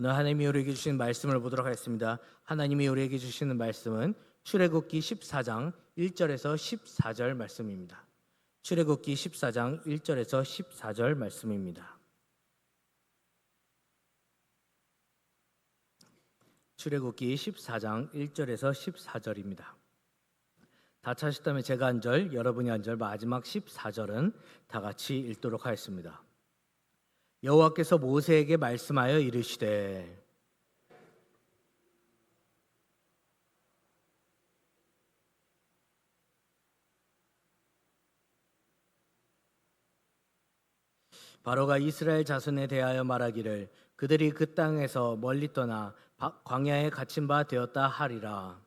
오늘 하나님이 우리에게 주신 말씀을 보도록 하겠습니다. 하나님이 우리에게 주시는 말씀은 출애굽기 14장 1절에서 14절 말씀입니다. 출애굽기 14장 1절에서 14절 말씀입니다. 출애굽기 14장 1절에서 14절입니다. 다 찾으셨다면 제가 한 절, 여러분이 한 절, 마지막 14절은 다 같이 읽도록 하겠습니다. 여호와께서 모세에게 말씀하여 이르시되 바로가 이스라엘 자손에 대하여 말하기를 그들이 그 땅에서 멀리 떠나 광야에 갇힌 바 되었다 하리라.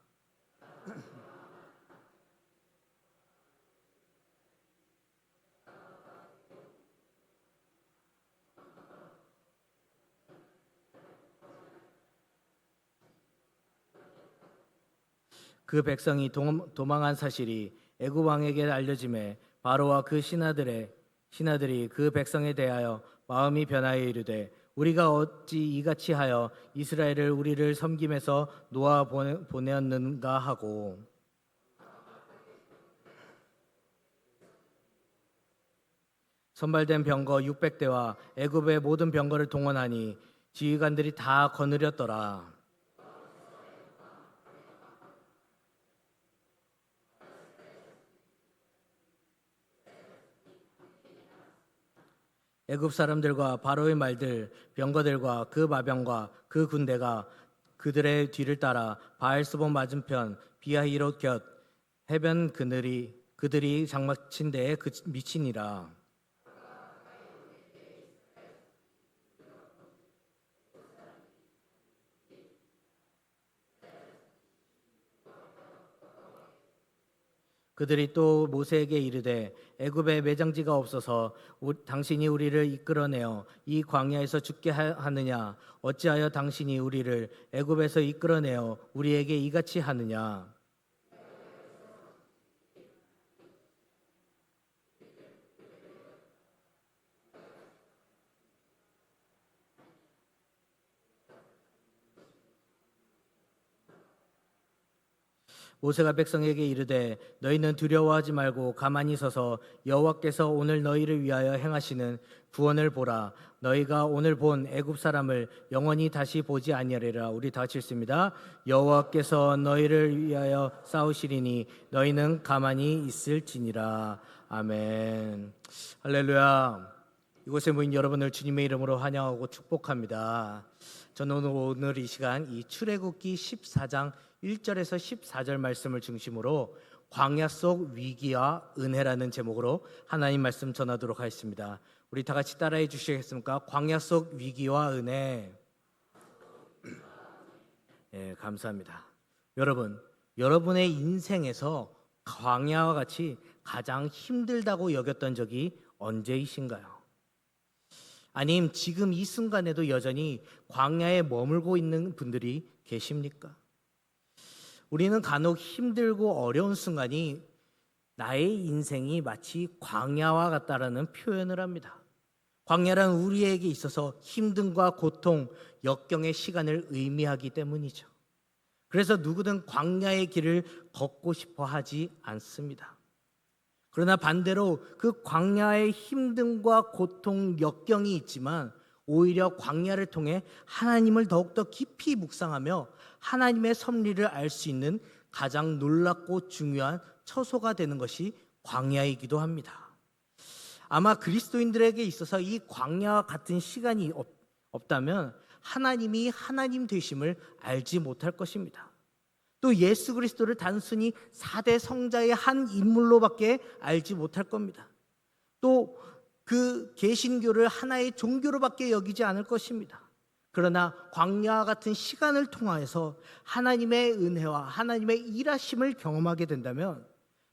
그 백성이 도망한 사실이 애굽 왕에게 알려짐에 바로와 그 신하들이 그 백성에 대하여 마음이 변하여 이르되 우리가 어찌 이같이 하여 이스라엘을 우리를 섬김에서 놓아 보내었는가 하고 선발된 병거 600대와 애굽의 모든 병거를 동원하니 지휘관들이 다 거느렸더라. 애굽 사람들과 바로의 말들, 병거들과 그 마병과 그 군대가 그들의 뒤를 따라 바알스본 맞은편 비하히롯 곁 해변 그들이 장막친 데에 미치니라. 그들이 또 모세에게 이르되 애굽에 매장지가 없어서 당신이 우리를 이끌어내어 이 광야에서 죽게 하느냐 어찌하여 당신이 우리를 애굽에서 이끌어내어 우리에게 이같이 하느냐. 모세가 백성에게 이르되 너희는 두려워하지 말고 가만히 서서 여호와께서 오늘 너희를 위하여 행하시는 구원을 보라. 너희가 오늘 본 애굽 사람을 영원히 다시 보지 아니하리라. 우리 다 같이 읽습니다. 여호와께서 너희를 위하여 싸우시리니 너희는 가만히 있을지니라. 아멘. 할렐루야. 이곳에 모인 여러분을 주님의 이름으로 환영하고 축복합니다. 저는 오늘 이 시간 이 출애굽기 14장 1절에서 14절 말씀을 중심으로 광야 속 위기와 은혜라는 제목으로 하나님 말씀 전하도록 하겠습니다. 우리 다 같이 따라해 주시겠습니까? 광야 속 위기와 은혜. 네, 감사합니다. 여러분의 인생에서 광야와 같이 가장 힘들다고 여겼던 적이 언제이신가요? 아님 지금 이 순간에도 여전히 광야에 머물고 있는 분들이 계십니까? 우리는 간혹 힘들고 어려운 순간이 나의 인생이 마치 광야와 같다라는 표현을 합니다. 광야란 우리에게 있어서 힘듦과 고통, 역경의 시간을 의미하기 때문이죠. 그래서 누구든 광야의 길을 걷고 싶어 하지 않습니다. 그러나 반대로 그 광야의 힘듦과 고통, 역경이 있지만 오히려 광야를 통해 하나님을 더욱더 깊이 묵상하며 하나님의 섭리를 알 수 있는 가장 놀랍고 중요한 처소가 되는 것이 광야이기도 합니다. 아마 그리스도인들에게 있어서 이 광야와 같은 시간이 없다면 하나님이 하나님 되심을 알지 못할 것입니다. 또 예수 그리스도를 단순히 4대 성자의 한 인물로밖에 알지 못할 겁니다. 또 그 개신교를 하나의 종교로밖에 여기지 않을 것입니다. 그러나 광야와 같은 시간을 통하여서 하나님의 은혜와 하나님의 일하심을 경험하게 된다면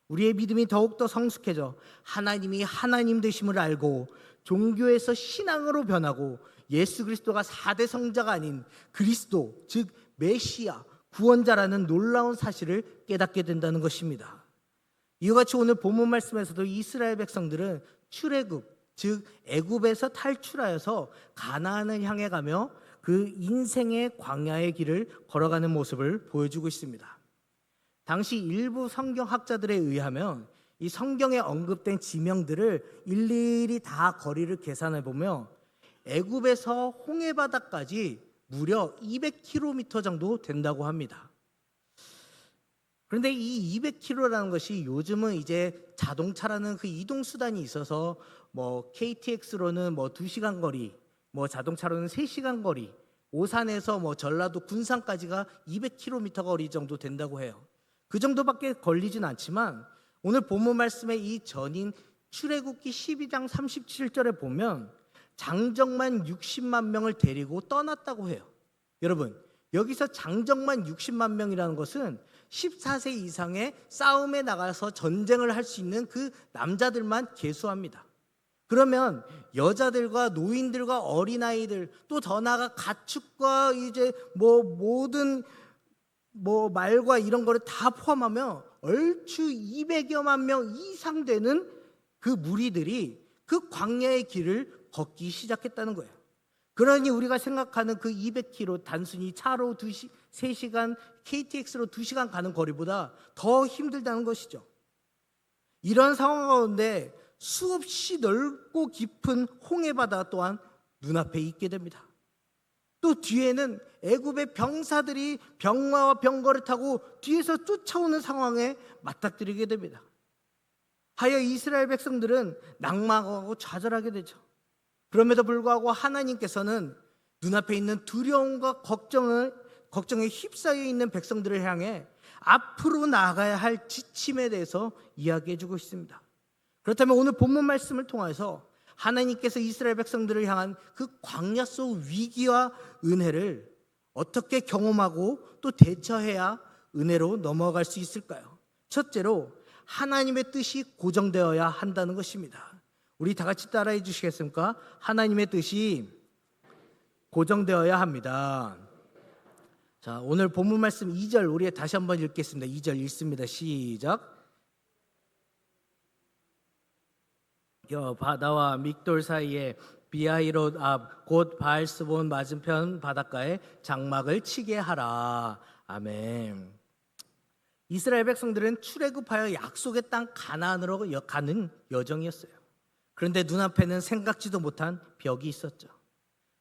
우리의 믿음이 더욱더 성숙해져 하나님이 하나님 되심을 알고 종교에서 신앙으로 변하고 예수 그리스도가 4대 성자가 아닌 그리스도, 즉 메시아, 구원자라는 놀라운 사실을 깨닫게 된다는 것입니다. 이와 같이 오늘 본문 말씀에서도 이스라엘 백성들은 출애굽, 즉 애굽에서 탈출하여서 가나안을 향해 가며 그 인생의 광야의 길을 걸어가는 모습을 보여주고 있습니다. 당시 일부 성경학자들에 의하면 이 성경에 언급된 지명들을 일일이 다 거리를 계산해 보면 애굽에서 홍해바다까지 무려 200km 정도 된다고 합니다. 그런데 이 200km라는 것이 요즘은 이제 자동차라는 그 이동 수단이 있어서 뭐 KTX로는 뭐 2시간 거리, 뭐 자동차로는 3시간 거리, 오산에서 뭐 전라도 군산까지가 200km 거리 정도 된다고 해요. 그 정도밖에 걸리진 않지만 오늘 본문 말씀의 이 전인 출애굽기 12장 37절에 보면 장정만 60만 명을 데리고 떠났다고 해요. 여러분, 여기서 장정만 60만 명이라는 것은 14세 이상의 싸움에 나가서 전쟁을 할 수 있는 그 남자들만 계수합니다. 그러면 여자들과 노인들과 어린아이들, 또 더 나아가 가축과 이제 뭐 모든 뭐 말과 이런 거를 다 포함하면 얼추 200여만 명 이상 되는 그 무리들이 그 광야의 길을 걷기 시작했다는 거예요. 그러니 우리가 생각하는 그 200km 단순히 차로 3시간, KTX로 2시간 가는 거리보다 더 힘들다는 것이죠. 이런 상황 가운데 수없이 넓고 깊은 홍해바다 또한 눈앞에 있게 됩니다. 또 뒤에는 애굽의 병사들이 병마와 병거를 타고 뒤에서 쫓아오는 상황에 맞닥뜨리게 됩니다. 하여 이스라엘 백성들은 낭망하고 좌절하게 되죠. 그럼에도 불구하고 하나님께서는 눈앞에 있는 두려움과 걱정에 휩싸여 있는 백성들을 향해 앞으로 나아가야 할 지침에 대해서 이야기해 주고 있습니다. 그렇다면 오늘 본문 말씀을 통해서 하나님께서 이스라엘 백성들을 향한 그 광야 속 위기와 은혜를 어떻게 경험하고 또 대처해야 은혜로 넘어갈 수 있을까요? 첫째로 하나님의 뜻이 고정되어야 한다는 것입니다. 우리 다 같이 따라해 주시겠습니까? 하나님의 뜻이 고정되어야 합니다. 자, 오늘 본문 말씀 2절 우리 다시 한번 읽겠습니다. 2절 읽습니다. 시작. 바다와 믹돌 사이에 비하히롯 앞 곧 바알스본 맞은편 바닷가에 장막을 치게 하라. 아멘. 이스라엘 백성들은 출애굽하여 약속의 땅 가나안으로 가는 여정이었어요. 그런데 눈앞에는 생각지도 못한 벽이 있었죠.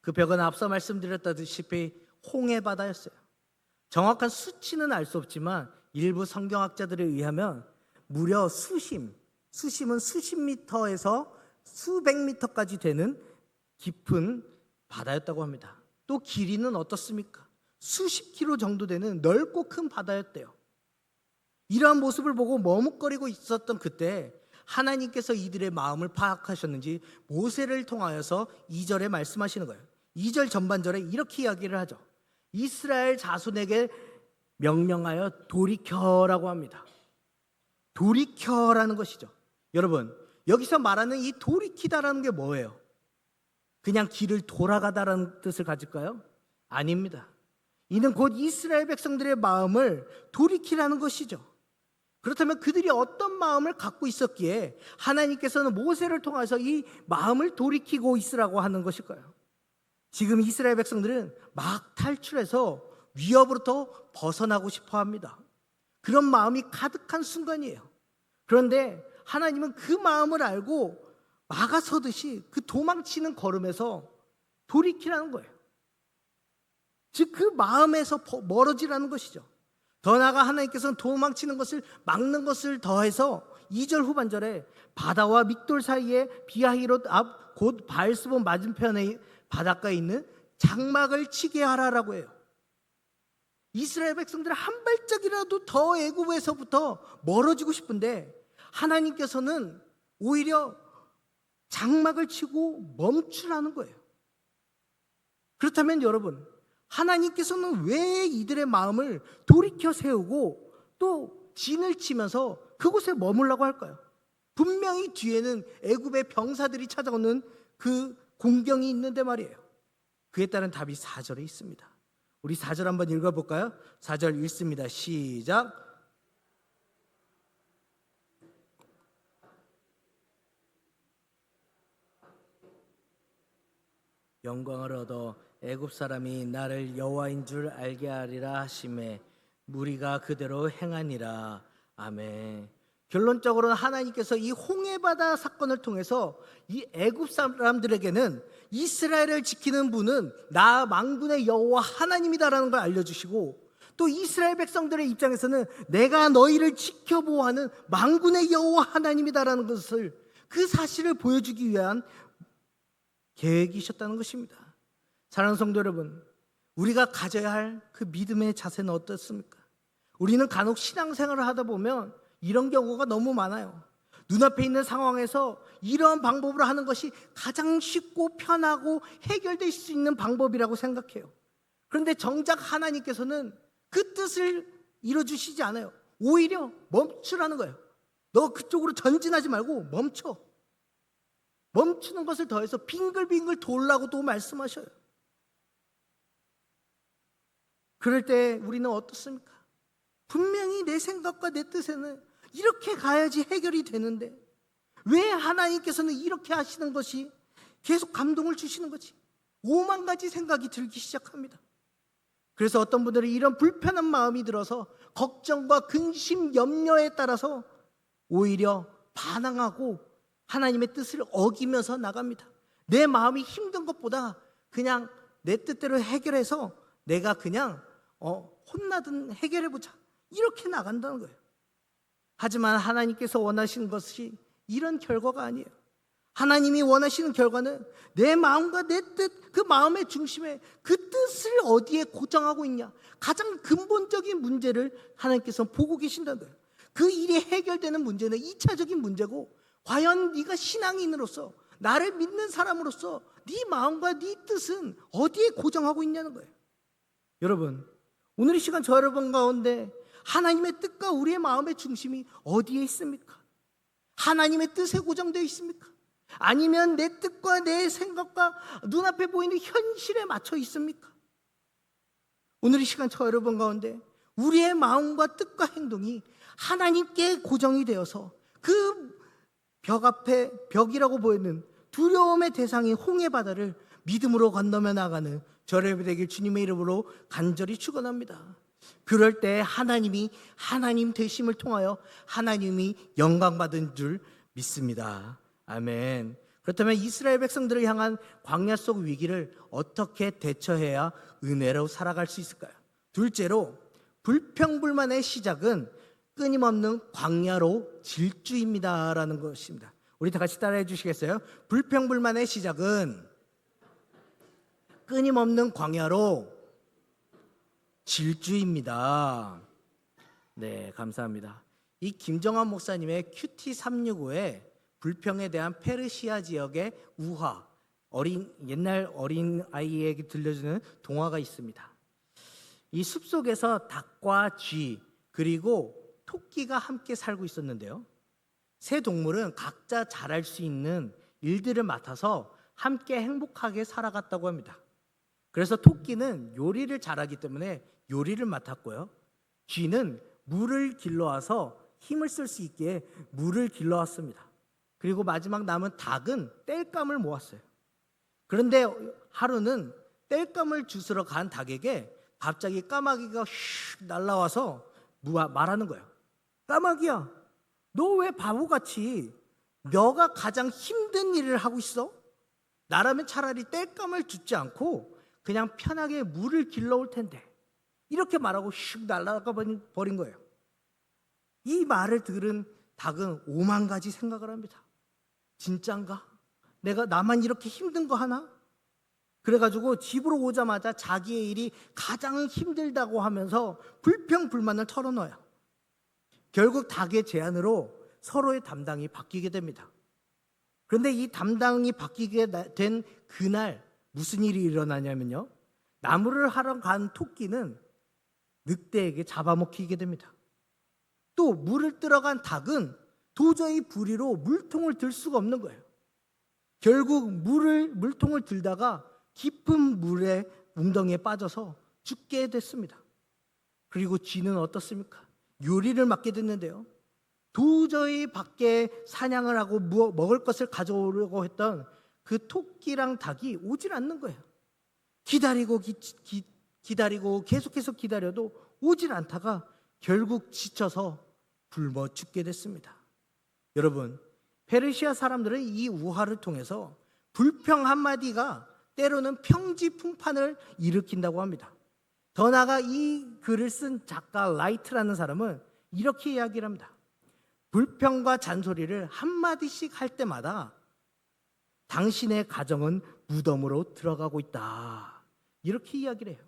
그 벽은 앞서 말씀드렸다시피 홍해바다였어요. 정확한 수치는 알 수 없지만 일부 성경학자들에 의하면 무려 수심은 수십 미터에서 수백 미터까지 되는 깊은 바다였다고 합니다. 또 길이는 어떻습니까? 수십 킬로 정도 되는 넓고 큰 바다였대요. 이러한 모습을 보고 머뭇거리고 있었던 그때 하나님께서 이들의 마음을 파악하셨는지 모세를 통하여서 2절에 말씀하시는 거예요. 2절 전반절에 이렇게 이야기를 하죠. 이스라엘 자손에게 명령하여 돌이켜라고 합니다. 돌이켜라는 것이죠. 여러분, 여기서 말하는 이 돌이키다라는 게 뭐예요? 그냥 길을 돌아가다라는 뜻을 가질까요? 아닙니다. 이는 곧 이스라엘 백성들의 마음을 돌이키라는 것이죠. 그렇다면 그들이 어떤 마음을 갖고 있었기에 하나님께서는 모세를 통해서 이 마음을 돌이키고 있으라고 하는 것일까요? 지금 이스라엘 백성들은 막 탈출해서 위협으로부터 벗어나고 싶어 합니다. 그런 마음이 가득한 순간이에요. 그런데 하나님은 그 마음을 알고 막아서듯이 그 도망치는 걸음에서 돌이키라는 거예요. 즉 그 마음에서 멀어지라는 것이죠. 더 나아가 하나님께서는 도망치는 것을 막는 것을 더해서 2절 후반절에 바다와 믹돌 사이에 비하히롯 앞 곧 바알스본 맞은편에 바닷가에 있는 장막을 치게 하라라고 해요. 이스라엘 백성들 한 발짝이라도 더 애굽에서부터 멀어지고 싶은데 하나님께서는 오히려 장막을 치고 멈추라는 거예요. 그렇다면 여러분, 하나님께서는 왜 이들의 마음을 돌이켜 세우고 또 진을 치면서 그곳에 머물라고 할까요? 분명히 뒤에는 애굽의 병사들이 찾아오는 그 공경이 있는데 말이에요. 그에 따른 답이 4절에 있습니다. 우리 4절 한번 읽어볼까요? 4절 읽습니다. 시작. 영광을 얻어 애굽 사람이 나를 여호와인 줄 알게 하리라 하심에 무리가 그대로 행하니라. 아멘. 결론적으로는 하나님께서 이 홍해바다 사건을 통해서 이 애굽 사람들에게는 이스라엘을 지키는 분은 나 만군의 여호와 하나님이다라는 걸 알려주시고, 또 이스라엘 백성들의 입장에서는 내가 너희를 지켜보호하는 만군의 여호와 하나님이다라는 것을, 그 사실을 보여주기 위한 계획이셨다는 것입니다. 사랑하는 성도 여러분, 우리가 가져야 할 그 믿음의 자세는 어떻습니까? 우리는 간혹 신앙생활을 하다 보면 이런 경우가 너무 많아요. 눈앞에 있는 상황에서 이러한 방법으로 하는 것이 가장 쉽고 편하고 해결될 수 있는 방법이라고 생각해요. 그런데 정작 하나님께서는 그 뜻을 이뤄주시지 않아요. 오히려 멈추라는 거예요. 너 그쪽으로 전진하지 말고 멈춰. 멈추는 것을 더해서 빙글빙글 돌라고 또 말씀하셔요. 그럴 때 우리는 어떻습니까? 분명히 내 생각과 내 뜻에는 이렇게 가야지 해결이 되는데 왜 하나님께서는 이렇게 하시는 것이 계속 감동을 주시는 거지? 5만 가지 생각이 들기 시작합니다. 그래서 어떤 분들은 이런 불편한 마음이 들어서 걱정과 근심, 염려에 따라서 오히려 반항하고 하나님의 뜻을 어기면서 나갑니다. 내 마음이 힘든 것보다 그냥 내 뜻대로 해결해서 내가 그냥 혼나든 해결해보자, 이렇게 나간다는 거예요. 하지만 하나님께서 원하시는 것이 이런 결과가 아니에요. 하나님이 원하시는 결과는 내 마음과 내 뜻, 그 마음의 중심에 그 뜻을 어디에 고정하고 있냐, 가장 근본적인 문제를 하나님께서 보고 계신다는 거예요. 그 일이 해결되는 문제는 2차적인 문제고, 과연 네가 신앙인으로서, 나를 믿는 사람으로서 네 마음과 네 뜻은 어디에 고정하고 있냐는 거예요. 여러분, 오늘 이 시간 저 여러분 가운데 하나님의 뜻과 우리의 마음의 중심이 어디에 있습니까? 하나님의 뜻에 고정되어 있습니까? 아니면 내 뜻과 내 생각과 눈앞에 보이는 현실에 맞춰 있습니까? 오늘 이 시간 저 여러분 가운데 우리의 마음과 뜻과 행동이 하나님께 고정이 되어서 그 벽 앞에, 벽이라고 보이는 두려움의 대상인 홍해바다를 믿음으로 건너며 나가는 저를 되길 주님의 이름으로 간절히 축원합니다. 그럴 때 하나님이 하나님 되심을 통하여 하나님이 영광받은 줄 믿습니다. 아멘. 그렇다면 이스라엘 백성들을 향한 광야 속 위기를 어떻게 대처해야 은혜로 살아갈 수 있을까요? 둘째로, 불평불만의 시작은 끊임없는 광야로 질주입니다라는 것입니다. 우리 다 같이 따라해 주시겠어요? 불평불만의 시작은 끊임없는 광야로 질주입니다. 네, 감사합니다. 이 김정환 목사님의 큐티 365에 불평에 대한 페르시아 지역의 우화, 옛날 어린 아이에게 들려주는 동화가 있습니다. 이 숲속에서 닭과 쥐 그리고 토끼가 함께 살고 있었는데요, 세 동물은 각자 잘할 수 있는 일들을 맡아서 함께 행복하게 살아갔다고 합니다. 그래서 토끼는 요리를 잘하기 때문에 요리를 맡았고요, 쥐는 물을 길러와서 힘을 쓸 수 있게 물을 길러왔습니다. 그리고 마지막 남은 닭은 땔감을 모았어요. 그런데 하루는 땔감을 주스러 간 닭에게 갑자기 까마귀가 슉 날라와서 말하는 거예요. 까마귀야, 너 왜 바보같이 너가 가장 힘든 일을 하고 있어? 나라면 차라리 땔감을 줍지 않고 그냥 편하게 물을 길러올 텐데. 이렇게 말하고 슉 날아가 버린 거예요. 이 말을 들은 닭은 5만 가지 생각을 합니다. 진짠가? 나만 이렇게 힘든 거 하나? 그래가지고 집으로 오자마자 자기의 일이 가장 힘들다고 하면서 불평불만을 털어놓아요. 결국 닭의 제안으로 서로의 담당이 바뀌게 됩니다. 그런데 이 담당이 바뀌게 된 그날 무슨 일이 일어나냐면요, 나무를 하러 간 토끼는 늑대에게 잡아먹히게 됩니다. 또 물을 뜨러간 닭은 도저히 부리로 물통을 들 수가 없는 거예요. 결국 물통을 들다가 깊은 물의 웅덩이에 빠져서 죽게 됐습니다. 그리고 쥐는 어떻습니까? 요리를 맡게 됐는데요, 도저히 밖에 사냥을 하고 먹을 것을 가져오려고 했던 그 토끼랑 닭이 오질 않는 거예요. 기다리고 기다리고 계속해서 기다려도 오질 않다가 결국 지쳐서 굶어 죽게 됐습니다. 여러분, 페르시아 사람들은 이 우화를 통해서 불평 한마디가 때로는 평지풍판을 일으킨다고 합니다. 더 나아가 이 글을 쓴 작가 라이트라는 사람은 이렇게 이야기를 합니다. 불평과 잔소리를 한마디씩 할 때마다 당신의 가정은 무덤으로 들어가고 있다. 이렇게 이야기를 해요.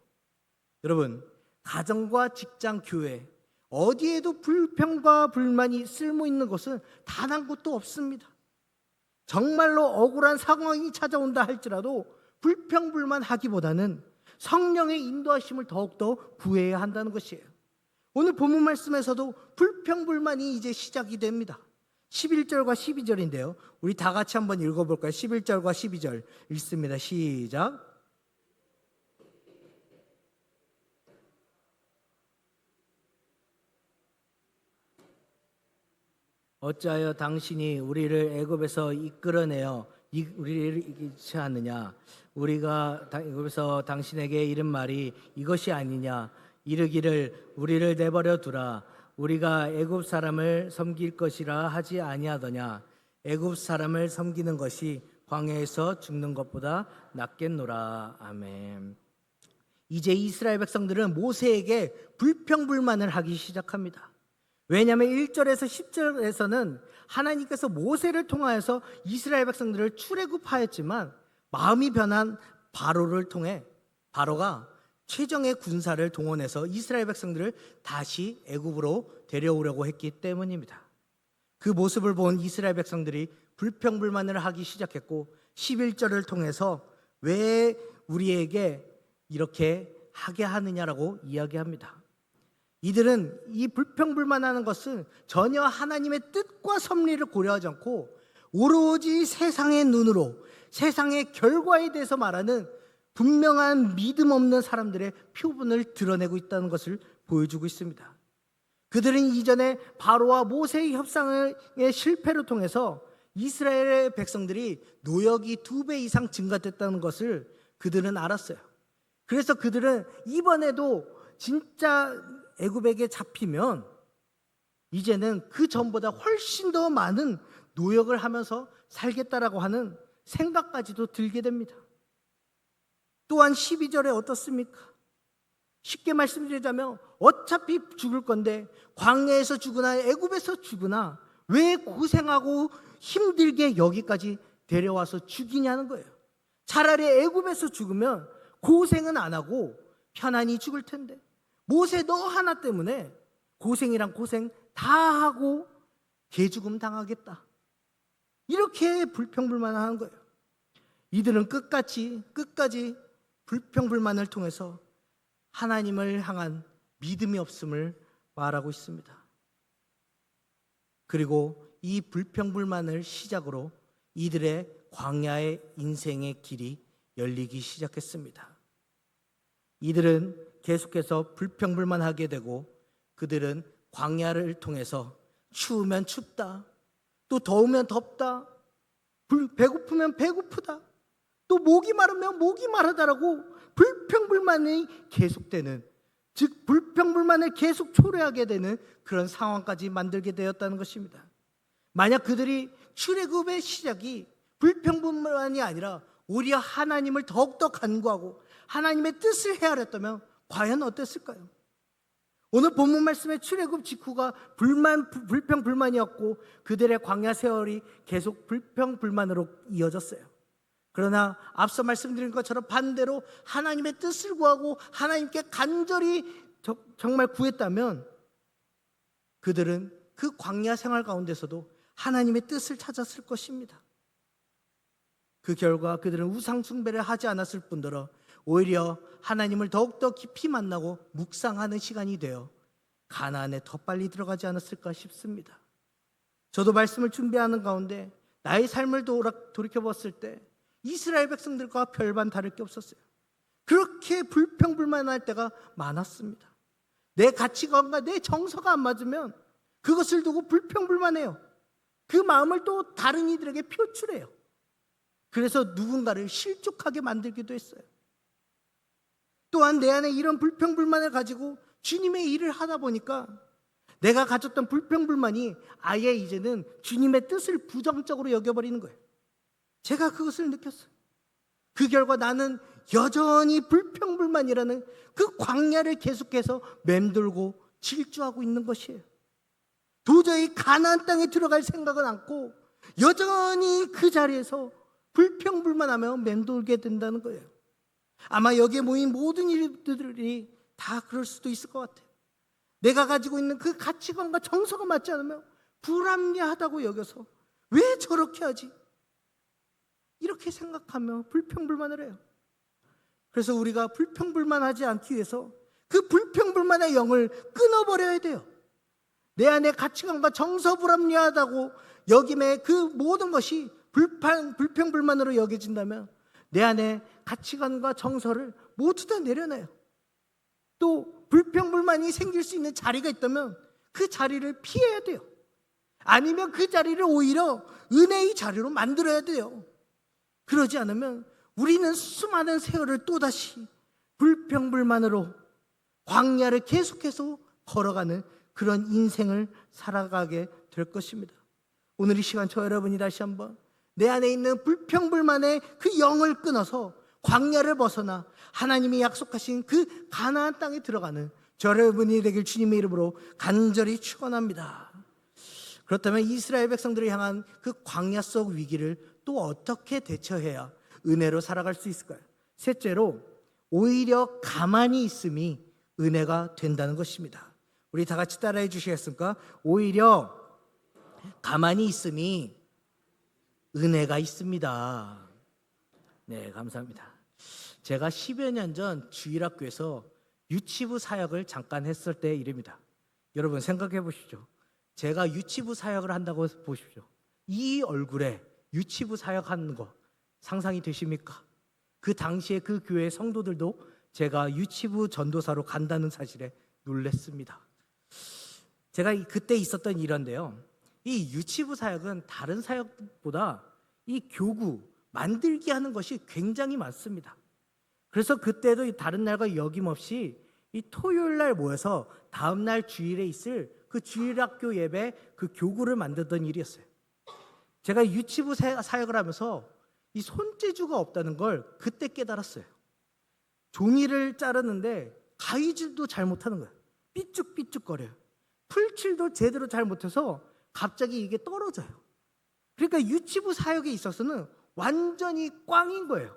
여러분, 가정과 직장, 교회 어디에도 불평과 불만이 쓸모 있는 것은 단 한 곳도 없습니다. 정말로 억울한 상황이 찾아온다 할지라도 불평불만하기보다는 성령의 인도하심을 더욱더 구해야 한다는 것이에요. 오늘 본문 말씀에서도 불평불만이 이제 시작이 됩니다. 11절과 12절인데요. 우리 다 같이 한번 읽어볼까요? 11절과 12절 읽습니다. 시작. 어찌하여 당신이 우리를 애굽에서 이끌어내어 우리를 이기지 않느냐? 우리가 애굽에서 당신에게 이른 말이 이것이 아니냐? 이르기를 우리를 내버려 두라. 우리가 애굽 사람을 섬길 것이라 하지 아니하더냐? 애굽 사람을 섬기는 것이 광야에서 죽는 것보다 낫겠노라. 아멘. 이제 이스라엘 백성들은 모세에게 불평불만을 하기 시작합니다. 왜냐하면 1절에서 10절에서는 하나님께서 모세를 통하여서 이스라엘 백성들을 출애굽하였지만 마음이 변한 바로를 통해 바로가 최정의 군사를 동원해서 이스라엘 백성들을 다시 애굽으로 데려오려고 했기 때문입니다. 그 모습을 본 이스라엘 백성들이 불평불만을 하기 시작했고 11절을 통해서 왜 우리에게 이렇게 하게 하느냐라고 이야기합니다. 이들은 이 불평불만하는 것은 전혀 하나님의 뜻과 섭리를 고려하지 않고 오로지 세상의 눈으로 세상의 결과에 대해서 말하는 분명한 믿음 없는 사람들의 표본을 드러내고 있다는 것을 보여주고 있습니다. 그들은 이전에 바로와 모세의 협상의 실패를 통해서 이스라엘의 백성들이 노역이 2배 이상 증가됐다는 것을 그들은 알았어요. 그래서 그들은 이번에도 진짜 애굽에게 잡히면 이제는 그 전보다 훨씬 더 많은 노역을 하면서 살겠다라고 하는 생각까지도 들게 됩니다. 또한 12절에 어떻습니까? 쉽게 말씀드리자면 어차피 죽을 건데 광야에서 죽으나 애굽에서 죽으나 왜 고생하고 힘들게 여기까지 데려와서 죽이냐는 거예요. 차라리 애굽에서 죽으면 고생은 안 하고 편안히 죽을 텐데 모세 너 하나 때문에 고생이랑 고생 다 하고 개죽음 당하겠다. 이렇게 불평불만하는 거예요. 이들은 끝까지 불평불만을 통해서 하나님을 향한 믿음이 없음을 말하고 있습니다. 그리고 이 불평불만을 시작으로 이들의 광야의 인생의 길이 열리기 시작했습니다. 이들은 계속해서 불평불만하게 되고 그들은 광야를 통해서 추우면 춥다, 또 더우면 덥다, 배고프면 배고프다, 또 목이 마르면 목이 마르다라고 불평불만이 계속되는, 즉 불평불만을 계속 초래하게 되는 그런 상황까지 만들게 되었다는 것입니다. 만약 그들이 출애굽의 시작이 불평불만이 아니라 오히려 하나님을 더욱더 간구하고 하나님의 뜻을 헤아렸다면 과연 어땠을까요? 오늘 본문 말씀의 출애굽 직후가 불평불만이었고 그들의 광야 세월이 계속 불평불만으로 이어졌어요. 그러나 앞서 말씀드린 것처럼 반대로 하나님의 뜻을 구하고 하나님께 간절히 정말 구했다면 그들은 그 광야 생활 가운데서도 하나님의 뜻을 찾았을 것입니다. 그 결과 그들은 우상 숭배를 하지 않았을 뿐더러 오히려 하나님을 더욱더 깊이 만나고 묵상하는 시간이 되어 가나안에 더 빨리 들어가지 않았을까 싶습니다. 저도 말씀을 준비하는 가운데 나의 삶을 돌이켜봤을 때 이스라엘 백성들과 별반 다를 게 없었어요. 그렇게 불평불만할 때가 많았습니다. 내 가치관과 내 정서가 안 맞으면 그것을 두고 불평불만해요. 그 마음을 또 다른 이들에게 표출해요. 그래서 누군가를 실족하게 만들기도 했어요. 또한 내 안에 이런 불평불만을 가지고 주님의 일을 하다 보니까 내가 가졌던 불평불만이 아예 이제는 주님의 뜻을 부정적으로 여겨버리는 거예요. 제가 그것을 느꼈어요. 그 결과 나는 여전히 불평불만이라는 그 광야를 계속해서 맴돌고 질주하고 있는 것이에요. 도저히 가나안 땅에 들어갈 생각은 않고 여전히 그 자리에서 불평불만하며 맴돌게 된다는 거예요. 아마 여기에 모인 모든 이들이 다 그럴 수도 있을 것 같아요. 내가 가지고 있는 그 가치관과 정서가 맞지 않으면 불합리하다고 여겨서 왜 저렇게 하지? 이렇게 생각하며 불평불만을 해요. 그래서 우리가 불평불만하지 않기 위해서 그 불평불만의 영을 끊어버려야 돼요. 내 안에 가치관과 정서 불합리하다고 여김에 그 모든 것이 불평불만으로 여겨진다면 내 안에 가치관과 정서를 모두 다 내려놔요. 또 불평불만이 생길 수 있는 자리가 있다면 그 자리를 피해야 돼요. 아니면 그 자리를 오히려 은혜의 자리로 만들어야 돼요. 그러지 않으면 우리는 수많은 세월을 또다시 불평불만으로 광야를 계속해서 걸어가는 그런 인생을 살아가게 될 것입니다. 오늘 이 시간 저 여러분이 다시 한번 내 안에 있는 불평불만의 그 영을 끊어서 광야를 벗어나 하나님이 약속하신 그 가나안 땅에 들어가는 저 여러분이 되길 주님의 이름으로 간절히 축원합니다. 그렇다면 이스라엘 백성들을 향한 그 광야 속 위기를 또 어떻게 대처해야 은혜로 살아갈 수 있을까요? 셋째로 오히려 가만히 있음이 은혜가 된다는 것입니다. 우리 다 같이 따라해 주시겠습니까? 오히려 가만히 있음이 은혜가 있습니다. 네, 감사합니다. 제가 10여 년 전 주일학교에서 유치부 사역을 잠깐 했을 때의 일입니다. 여러분 생각해 보시죠. 제가 유치부 사역을 한다고 보십시오. 이 얼굴에 유치부 사역하는 거 상상이 되십니까? 그 당시에 그 교회 성도들도 제가 유치부 전도사로 간다는 사실에 놀랐습니다. 제가 그때 있었던 일인데요. 이 유치부 사역은 다른 사역보다 이 교구 만들기 하는 것이 굉장히 많습니다. 그래서 그때도 다른 날과 여김없이 이 토요일 날 모여서 다음 날 주일에 있을 그 주일학교 예배 그 교구를 만들던 일이었어요. 제가 유치부 사역을 하면서 이 손재주가 없다는 걸 그때 깨달았어요. 종이를 자르는데 가위질도 잘 못하는 거예요. 삐쭉삐쭉거려요. 풀칠도 제대로 잘 못해서 갑자기 이게 떨어져요. 그러니까 유치부 사역에 있어서는 완전히 꽝인 거예요.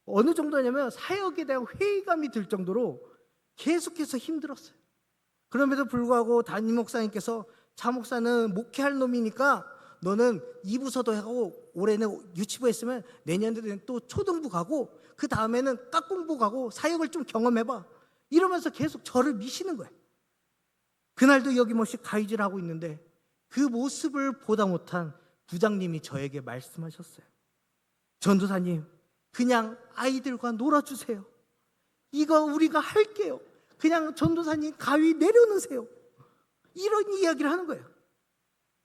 어느 정도냐면 사역에 대한 회의감이 들 정도로 계속해서 힘들었어요. 그럼에도 불구하고 담임 목사님께서 차 목사는 목회할 놈이니까 너는 2부서도 하고 올해는 유치부 했으면 내년에는 또 초등부 가고 그 다음에는 깍공부 가고 사역을 좀 경험해봐 이러면서 계속 저를 미시는 거예요. 그날도 여김없이 가위질하고 있는데 그 모습을 보다 못한 부장님이 저에게 말씀하셨어요. 전도사님, 그냥 아이들과 놀아주세요. 이거 우리가 할게요. 그냥 전도사님 가위 내려놓으세요. 이런 이야기를 하는 거예요.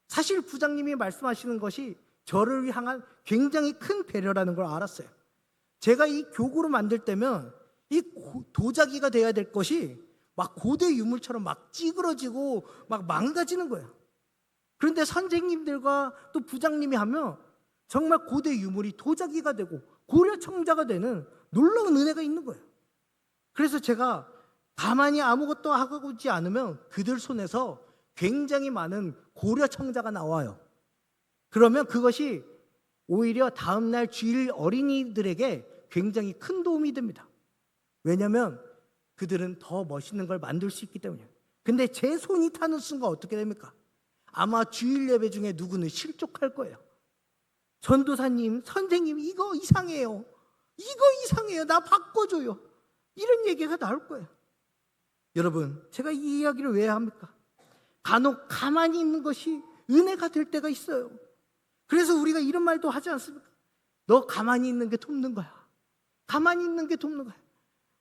사실 부장님이 말씀하시는 것이 저를 향한 굉장히 큰 배려라는 걸 알았어요. 제가 이 교구로 만들 때면 이 도자기가 돼야 될 것이 막 고대 유물처럼 막 찌그러지고 막 망가지는 거예요. 그런데 선생님들과 또 부장님이 하면 정말 고대 유물이 도자기가 되고 고려청자가 되는 놀라운 은혜가 있는 거예요. 그래서 제가 가만히 아무것도 하고 있지 않으면 그들 손에서 굉장히 많은 고려청자가 나와요. 그러면 그것이 오히려 다음날 주일 어린이들에게 굉장히 큰 도움이 됩니다. 왜냐하면 그들은 더 멋있는 걸 만들 수 있기 때문이에요. 근데 제 손이 타는 순간 어떻게 됩니까? 아마 주일 예배 중에 누구는 실족할 거예요. 전도사님, 선생님 이거 이상해요. 이거 이상해요. 나 바꿔줘요. 이런 얘기가 나올 거예요. 여러분, 제가 이 이야기를 왜 합니까? 간혹 가만히 있는 것이 은혜가 될 때가 있어요. 그래서 우리가 이런 말도 하지 않습니까? 너 가만히 있는 게 돕는 거야. 가만히 있는 게 돕는 거야.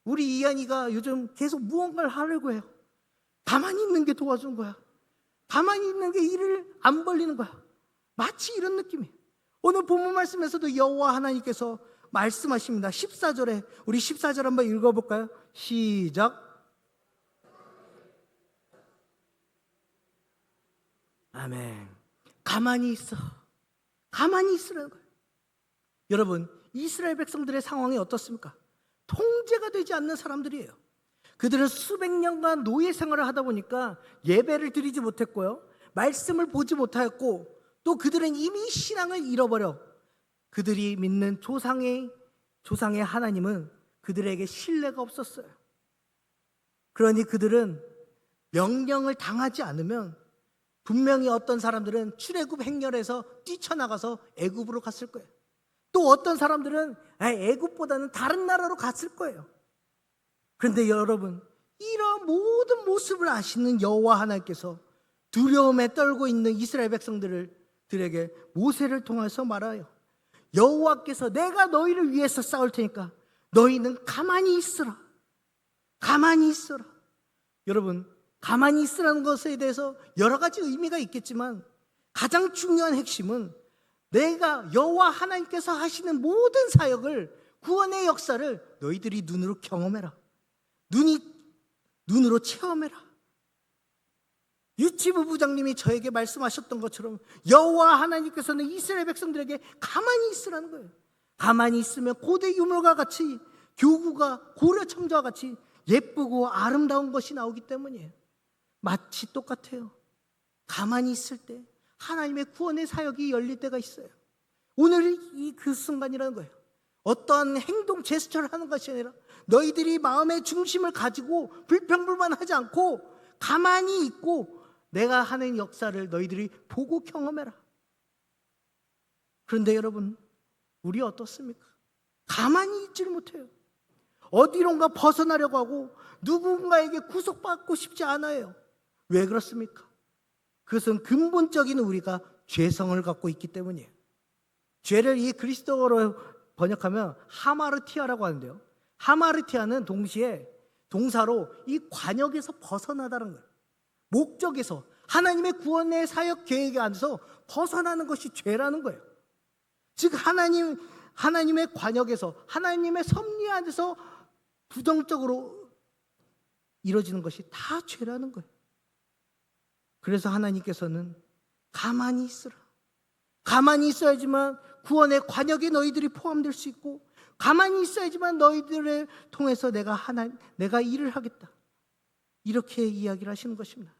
우리 이한이가 요즘 계속 무언가를 하려고 해요. 가만히 있는 게 도와주는 거야. 가만히 있는 게 일을 안 벌리는 거야. 마치 이런 느낌이에요. 오늘 본문 말씀에서도 여호와 하나님께서 말씀하십니다. 14절에 우리 14절 한번 읽어볼까요? 시작. 아멘. 가만히 있어. 가만히 있으라는 거예요. 여러분, 이스라엘 백성들의 상황이 어떻습니까? 통제가 되지 않는 사람들이에요. 그들은 수백 년간 노예 생활을 하다 보니까 예배를 드리지 못했고요, 말씀을 보지 못하였고, 또 그들은 이미 신앙을 잃어버려 그들이 믿는 조상의 하나님은 그들에게 신뢰가 없었어요. 그러니 그들은 명령을 당하지 않으면 분명히 어떤 사람들은 출애굽 행렬에서 뛰쳐나가서 애굽으로 갔을 거예요. 또 어떤 사람들은 애굽보다는 다른 나라로 갔을 거예요. 그런데 여러분, 이런 모든 모습을 아시는 여호와 하나님께서 두려움에 떨고 있는 이스라엘 백성들에게 모세를 통해서 말하여, 여호와께서 내가 너희를 위해서 싸울 테니까 너희는 가만히 있으라. 가만히 있으라. 여러분, 가만히 있으라는 것에 대해서 여러 가지 의미가 있겠지만 가장 중요한 핵심은 내가 여호와 하나님께서 하시는 모든 사역을, 구원의 역사를 너희들이 눈으로 경험해라. 눈으로 체험해라. 유치부 부장님이 저에게 말씀하셨던 것처럼 여호와 하나님께서는 이스라엘 백성들에게 가만히 있으라는 거예요. 가만히 있으면 고대 유물과 같이, 교구가 고려 청자와 같이 예쁘고 아름다운 것이 나오기 때문이에요. 마치 똑같아요. 가만히 있을 때 하나님의 구원의 사역이 열릴 때가 있어요. 오늘 그 순간이라는 거예요. 어떠한 행동 제스처를 하는 것이 아니라 너희들이 마음의 중심을 가지고 불평불만하지 않고 가만히 있고 내가 하는 역사를 너희들이 보고 경험해라. 그런데 여러분, 우리 어떻습니까? 가만히 있지를 못해요. 어디론가 벗어나려고 하고 누군가에게 구속받고 싶지 않아요. 왜 그렇습니까? 그것은 근본적인 우리가 죄성을 갖고 있기 때문이에요. 죄를 이 그리스도어로 번역하면 하마르티아라고 하는데요, 하마르티아는 동시에 동사로 이 관역에서 벗어나다는 거예요. 목적에서, 하나님의 구원의 사역 계획에 안에서 벗어나는 것이 죄라는 거예요. 즉 하나님의 관역에서, 하나님의 섭리 안에서 부정적으로 이루어지는 것이 다 죄라는 거예요. 그래서 하나님께서는 가만히 있으라. 가만히 있어야지만 구원의 관역에 너희들이 포함될 수 있고, 가만히 있어야지만 너희들을 통해서 내가 일을 하겠다. 이렇게 이야기를 하시는 것입니다.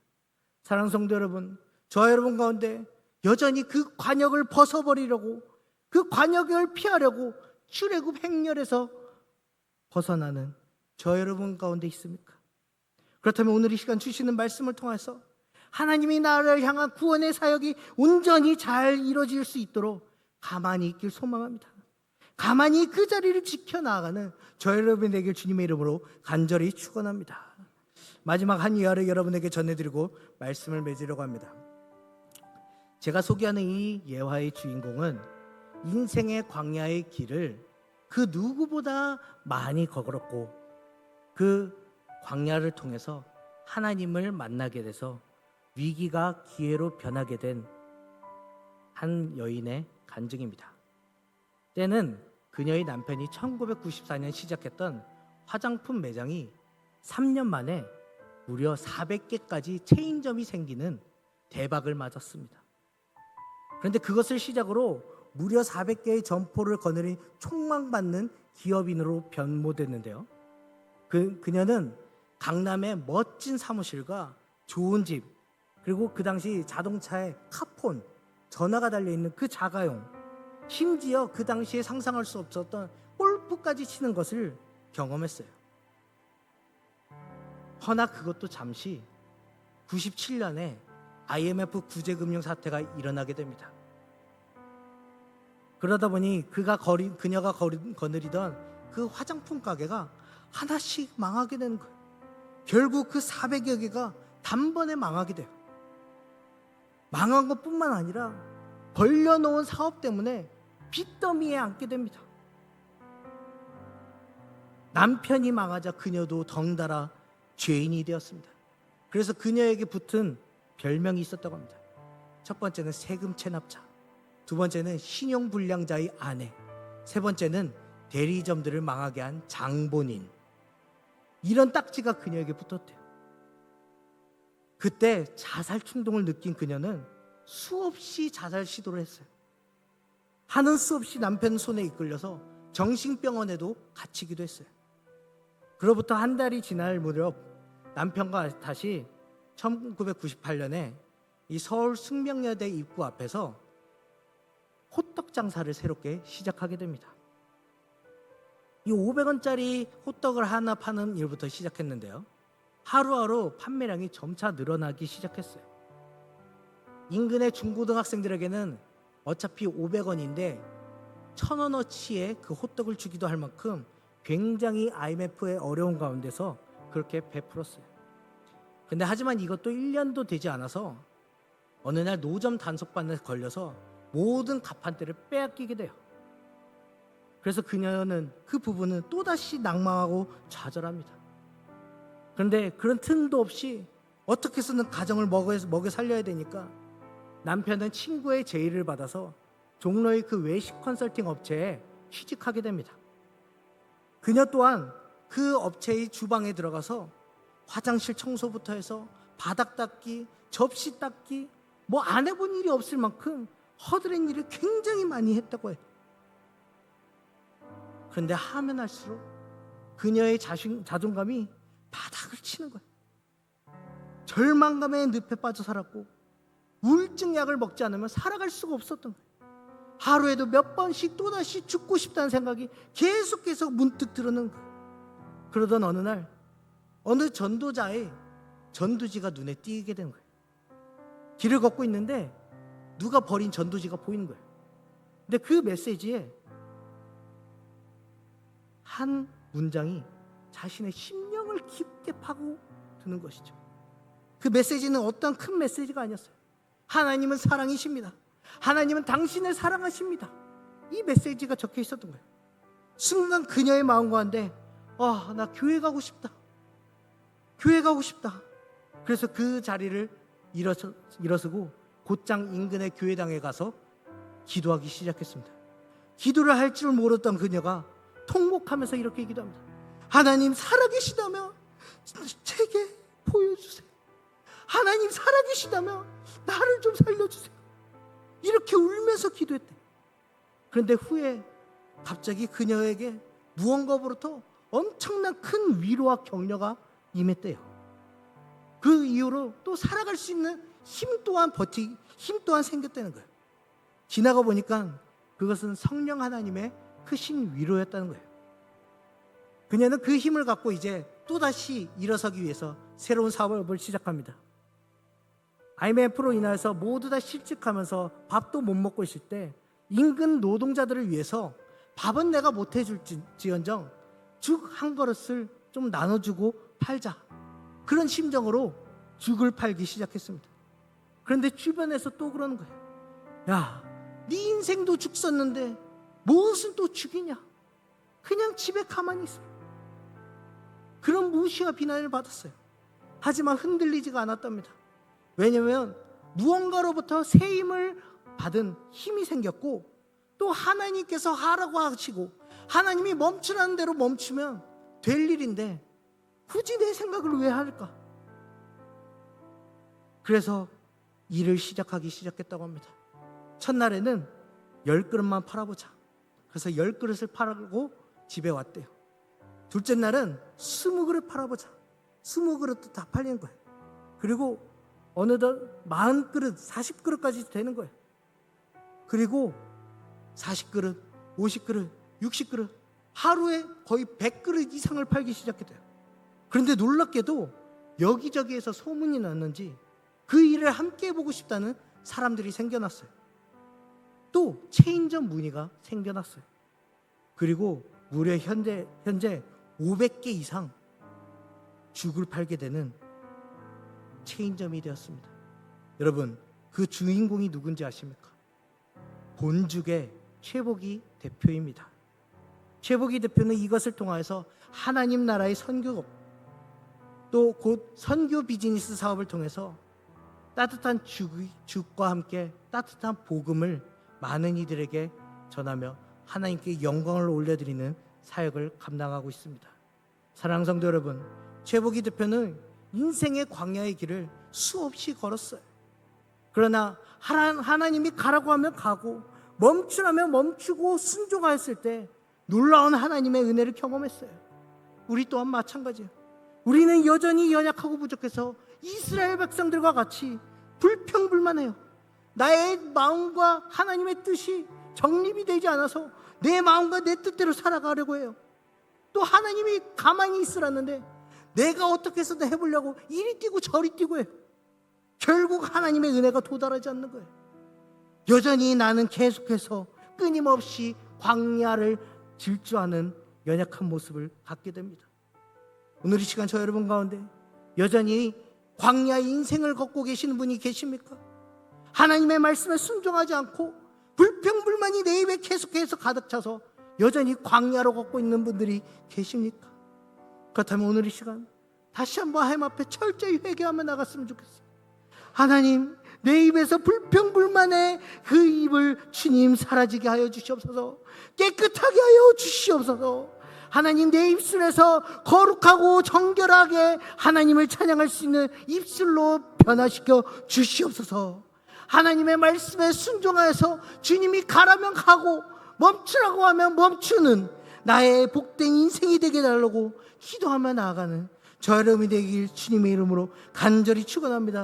사랑하는 성도 여러분, 저와 여러분 가운데 여전히 그 관역을 벗어버리려고, 그 관역을 피하려고 출애굽 행렬에서 벗어나는 저와 여러분 가운데 있습니까? 그렇다면 오늘 이 시간 주시는 말씀을 통해서 하나님이 나를 향한 구원의 사역이 온전히 잘 이루어질 수 있도록 가만히 있길 소망합니다. 가만히 그 자리를 지켜나가는 저 여러분 되길 주님의 이름으로 간절히 축원합니다. 마지막 한 이야기를 여러분에게 전해드리고 말씀을 맺으려고 합니다. 제가 소개하는 이 예화의 주인공은 인생의 광야의 길을 그 누구보다 많이 걸었고, 그 광야를 통해서 하나님을 만나게 돼서 위기가 기회로 변하게 된 한 여인의 간증입니다. 때는 그녀의 남편이 1994년 시작했던 화장품 매장이 3년 만에 무려 400개까지 체인점이 생기는 대박을 맞았습니다. 그런데 그것을 시작으로 무려 400개의 점포를 거느린 촉망받는 기업인으로 변모됐는데요. 그녀는 강남의 멋진 사무실과 좋은 집, 그리고 그 당시 자동차에 카폰, 전화가 달려있는 그 자가용, 심지어 그 당시에 상상할 수 없었던 골프까지 치는 것을 경험했어요. 허나 그것도 잠시 97년에 IMF 구제금융 사태가 일어나게 됩니다. 그러다 보니 그녀가 거느리던 그 화장품 가게가 하나씩 망하게 되는 거예요. 결국 그 400여 개가 단번에 망하게 돼요. 망한 것뿐만 아니라 벌려놓은 사업 때문에 빚더미에 앉게 됩니다. 남편이 망하자 그녀도 덩달아 죄인이 되었습니다. 그래서 그녀에게 붙은 별명이 있었다고 합니다. 첫 번째는 세금 체납자, 두 번째는 신용불량자의 아내, 세 번째는 대리점들을 망하게 한 장본인, 이런 딱지가 그녀에게 붙었대요. 그때 자살 충동을 느낀 그녀는 수없이 자살 시도를 했어요. 하는 수 없이 남편 손에 이끌려서 정신병원에도 갇히기도 했어요. 그로부터 한 달이 지날 무렵 남편과 다시 1998년에 이 서울 숙명여대 입구 앞에서 호떡 장사를 새롭게 시작하게 됩니다. 이 500원짜리 호떡을 하나 파는 일부터 시작했는데요. 하루하루 판매량이 점차 늘어나기 시작했어요. 인근의 중고등학생들에게는 어차피 500원인데 1,000원어치의 그 호떡을 주기도 할 만큼 굉장히 IMF의 어려운 가운데서 그렇게 베풀었어요. 근데 하지만 이것도 1년도 되지 않아서 어느 날 노점 단속반에 걸려서 모든 가판대를 빼앗기게 돼요. 그래서 그녀는 그 부분은 또다시 낭망하고 좌절합니다. 그런데 그런 틈도 없이 어떻게 해서는 가정을 먹여 살려야 되니까 남편은 친구의 제의를 받아서 종로의 그 외식 컨설팅 업체에 취직하게 됩니다. 그녀 또한 그 업체의 주방에 들어가서 화장실 청소부터 해서 바닥 닦기, 접시 닦기, 뭐 안 해본 일이 없을 만큼 허드렛 일을 굉장히 많이 했다고 해요. 그런데 하면 할수록 그녀의 자존감이 바닥을 치는 거예요. 절망감에 늪에 빠져 살았고 우울증 약을 먹지 않으면 살아갈 수가 없었던 거예요. 하루에도 몇 번씩 또다시 죽고 싶다는 생각이 계속 문득 들어오는 거예요. 그러던 어느 날 어느 전도자의 전도지가 눈에 띄게 된 거예요. 길을 걷고 있는데 누가 버린 전도지가 보이는 거예요. 근데 그 메시지에 한 문장이 자신의 심령을 깊게 파고드는 것이죠. 그 메시지는 어떤 큰 메시지가 아니었어요. 하나님은 사랑이십니다. 하나님은 당신을 사랑하십니다. 이 메시지가 적혀 있었던 거예요. 순간 그녀의 마음 가운데 나 교회 가고 싶다. 교회 가고 싶다. 그래서 그 자리를 일어서고 곧장 인근의 교회당에 가서 기도하기 시작했습니다. 기도를 할 줄 모르던 그녀가 통곡하면서 이렇게 기도합니다. 하나님 살아계시다면 제게 보여주세요. 하나님 살아계시다면 나를 좀 살려주세요. 이렇게 울면서 기도했대. 그런데 후에 갑자기 그녀에게 무언가로부터 엄청난 큰 위로와 격려가 임했대요. 그 이후로 또 살아갈 수 있는 힘 또한 생겼다는 거예요. 지나가 보니까 그것은 성령 하나님의 크신 위로였다는 거예요. 그녀는 그 힘을 갖고 이제 또다시 일어서기 위해서 새로운 사업을 시작합니다. IMF로 인해서 모두 다 실직하면서 밥도 못 먹고 있을 때 인근 노동자들을 위해서 밥은 내가 못 해줄지언정 죽 한 그릇을 좀 나눠주고 팔자, 그런 심정으로 죽을 팔기 시작했습니다. 그런데 주변에서 또 그러는 거예요. 야, 네 인생도 죽 썼는데 무엇은 또 죽이냐? 그냥 집에 가만히 있어. 그런 무시와 비난을 받았어요. 하지만 흔들리지가 않았답니다. 왜냐하면 무언가로부터 새 힘을 받은 힘이 생겼고, 또 하나님께서 하라고 하시고 하나님이 멈추라는 대로 멈추면 될 일인데 굳이 내 생각을 왜 할까? 그래서 일을 시작했다고 합니다. 첫날에는 10그릇만 팔아보자. 그래서 10그릇을 팔고 집에 왔대요. 둘째 날은 20그릇 팔아보자. 20그릇도 다 팔리는 거예요. 그리고 어느덧 40그릇, 40그릇까지 되는 거예요. 그리고 40그릇, 50그릇, 60그릇, 하루에 거의 100그릇 이상을 팔기 시작했대요. 그런데 놀랍게도 여기저기에서 소문이 났는지 그 일을 함께 해보고 싶다는 사람들이 생겨났어요. 또 체인점 문의가 생겨났어요. 그리고 무려 현재 500개 이상 죽을 팔게 되는 체인점이 되었습니다. 여러분, 그 주인공이 누군지 아십니까? 본죽의 최복이 대표입니다. 최복이 대표는 이것을 통해서 하나님 나라의 선교업, 또 곧 선교 비즈니스 사업을 통해서 따뜻한 죽과 함께 따뜻한 복음을 많은 이들에게 전하며 하나님께 영광을 올려드리는 사역을 감당하고 있습니다. 사랑하는 성도 여러분, 최복희 대표는 인생의 광야의 길을 수없이 걸었어요. 그러나 하나님이 가라고 하면 가고 멈추라면 멈추고 순종하였을 때 놀라운 하나님의 은혜를 경험했어요. 우리 또한 마찬가지예요. 우리는 여전히 연약하고 부족해서 이스라엘 백성들과 같이 불평불만해요. 나의 마음과 하나님의 뜻이 정립이 되지 않아서 내 마음과 내 뜻대로 살아가려고 해요. 또 하나님이 가만히 있으라는데 내가 어떻게 해서든 해보려고 이리 뛰고 저리 뛰고 해요. 결국 하나님의 은혜가 도달하지 않는 거예요. 여전히 나는 계속해서 끊임없이 광야를 질주하는 연약한 모습을 갖게 됩니다. 오늘 이 시간 저 여러분 가운데 여전히 광야의 인생을 걷고 계시는 분이 계십니까? 하나님의 말씀에 순종하지 않고 불평불만이 내 입에 계속해서 가득 차서 여전히 광야로 걷고 있는 분들이 계십니까? 그렇다면 오늘 이 시간 다시 한번 하나님 앞에 철저히 회개하며 나갔으면 좋겠어요. 하나님, 내 입에서 불평불만의 그 입을 주님 사라지게 하여 주시옵소서. 깨끗하게 하여 주시옵소서. 하나님, 내 입술에서 거룩하고 정결하게 하나님을 찬양할 수 있는 입술로 변화시켜 주시옵소서. 하나님의 말씀에 순종하여서 주님이 가라면 가고 멈추라고 하면 멈추는 나의 복된 인생이 되게 해달라고 기도하며 나아가는 저 여러분이 되길 주님의 이름으로 간절히 축원합니다.